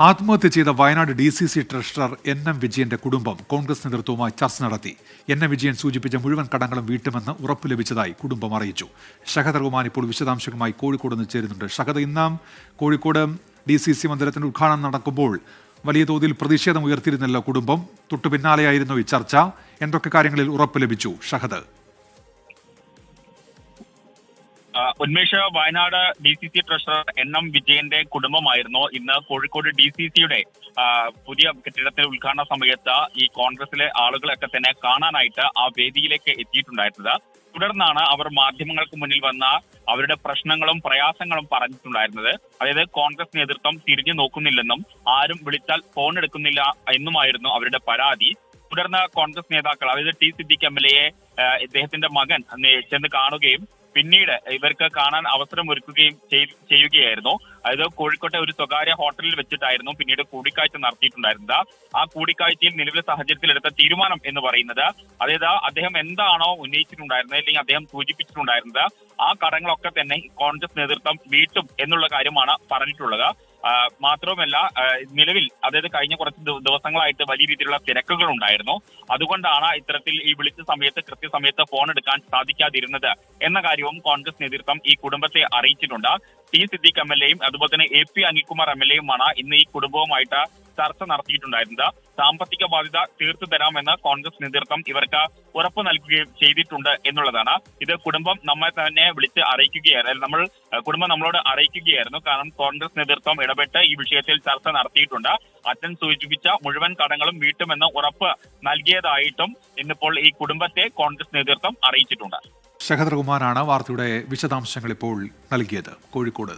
ആത്മഹത്യ ചെയ്ത Wayanad DCC treasurer NM വിജയന്റെ കുടുംബം കോൺഗ്രസ് നേതൃത്വവുമായി ചർച്ച നടത്തി. NM വിജയൻ സൂചിപ്പിച്ച മുഴുവൻ കടങ്ങളും വീട്ടുമെന്ന് ഉറപ്പ് ലഭിച്ചതായി കുടുംബം അറിയിച്ചു. ഷഹദ് റഹ്മാൻ ഇപ്പോൾ വിശദാംശങ്ങളുമായി കോഴിക്കോട് നിന്ന് ചേരുന്നുണ്ട്. ഷഹദ്, ഇന്ന് കോഴിക്കോട് DCC മന്ദിരത്തിന്റെ ഉദ്ഘാടനം നടക്കുമ്പോൾ വലിയ തോതിൽ പ്രതിഷേധം ഉയർത്തിയിരുന്നല്ലോ കുടുംബം. തൊട്ടു പിന്നാലെയായിരുന്നു ഈ ചർച്ച. എന്തൊക്കെ കാര്യങ്ങളിൽ ഉറപ്പ് ലഭിച്ചു Shahad? Unmesh, Wayanad DCC treasurer NM വിജയന്റെ കുടുംബമായിരുന്നു ഇന്ന് കോഴിക്കോട് DCCയുടെ പുതിയ കെട്ടിടത്തിന്റെ ഉദ്ഘാടന സമയത്ത് ഈ കോൺഗ്രസിലെ ആളുകളൊക്കെ തന്നെ കാണാനായിട്ട് ആ വേദിയിലേക്ക് എത്തിയിട്ടുണ്ടായിരുന്നത്. തുടർന്നാണ് അവർ മാധ്യമങ്ങൾക്ക് മുന്നിൽ വന്ന അവരുടെ പ്രശ്നങ്ങളും പ്രയാസങ്ങളും പറഞ്ഞിട്ടുണ്ടായിരുന്നത്. അതായത് കോൺഗ്രസ് നേതൃത്വം തിരിഞ്ഞു നോക്കുന്നില്ലെന്നും ആരും വിളിച്ചാൽ ഫോൺ എടുക്കുന്നില്ല എന്നുമായിരുന്നു അവരുടെ പരാതി. തുടർന്ന് കോൺഗ്രസ് നേതാക്കൾ, അതായത് T. സിദ്ദിഖ് MLA ഇദ്ദേഹത്തിന്റെ മകൻ ചെന്ന് കാണുകയും പിന്നീട് ഇവർക്ക് കാണാൻ അവസരം ഒരുക്കുകയും ചെയ്യുകയായിരുന്നു. അതായത് കോഴിക്കോട്ടെ ഒരു സ്വകാര്യ ഹോട്ടലിൽ വെച്ചിട്ടായിരുന്നു പിന്നീട് കൂടിക്കാഴ്ച നടത്തിയിട്ടുണ്ടായിരുന്നത്. ആ കൂടിക്കാഴ്ചയിൽ നിലവിലെ സാഹചര്യത്തിൽ എടുത്ത തീരുമാനം എന്ന് പറയുന്നത്, അതായത് അദ്ദേഹം എന്താണോ ഉന്നയിച്ചിട്ടുണ്ടായിരുന്നത് അല്ലെങ്കിൽ അദ്ദേഹം സൂചിപ്പിച്ചിട്ടുണ്ടായിരുന്നത്, ആ കടങ്ങളൊക്കെ തന്നെ കോൺഗ്രസ് നേതൃത്വം വീട്ടും എന്നുള്ള കാര്യമാണ് പറഞ്ഞിട്ടുള്ളത്. മാത്രവുമല്ല, നിലവിൽ അതായത് കഴിഞ്ഞ കുറച്ച് ദിവസങ്ങളായിട്ട് വലിയ രീതിയിലുള്ള തിരക്കുകൾ ഉണ്ടായിരുന്നു. അതുകൊണ്ടാണ് ഇത്തരത്തിൽ ഈ വിളിച്ച സമയത്ത് കൃത്യസമയത്ത് ഫോൺ എടുക്കാൻ സാധിക്കാതിരുന്നത് എന്ന കാര്യവും കോൺഗ്രസ് നേതൃത്വം ഈ കുടുംബത്തെ അറിയിച്ചിട്ടുണ്ട്. T. സിദ്ദിഖ് MLAയും അതുപോലെ തന്നെ AP അനിൽകുമാർ MLAയുമാണ് ഇന്ന് ഈ കുടുംബവുമായിട്ട് ചർച്ച നടത്തിയിട്ടുണ്ടായിരുന്നത്. സാമ്പത്തിക ബാധ്യത തീർത്തു തരാമെന്ന് കോൺഗ്രസ് നേതൃത്വം ഇവർക്ക് ഉറപ്പ് നൽകുകയും ചെയ്തിട്ടുണ്ട് എന്നുള്ളതാണ്. ഇത് കുടുംബം നമ്മെ തന്നെ വിളിച്ച് അറിയിക്കുകയായിരുന്നു. കുടുംബം നമ്മളോട് അറിയിക്കുകയായിരുന്നു. കാരണം കോൺഗ്രസ് നേതൃത്വം ഇടപെട്ട് ഈ വിഷയത്തിൽ ചർച്ച നടത്തിയിട്ടുണ്ട്. അച്ഛൻ സൂചിപ്പിച്ച മുഴുവൻ കടങ്ങളും വീട്ടുമെന്ന് ഉറപ്പ് നൽകിയതായിട്ടും ഇന്നിപ്പോൾ ഈ കുടുംബത്തെ കോൺഗ്രസ് നേതൃത്വം അറിയിച്ചിട്ടുണ്ട്. ഷഹദ് റഹ്മാനാണ് വാർത്തയുടെ വിശദാംശങ്ങൾ ഇപ്പോൾ നൽകിയത് കോഴിക്കോട്.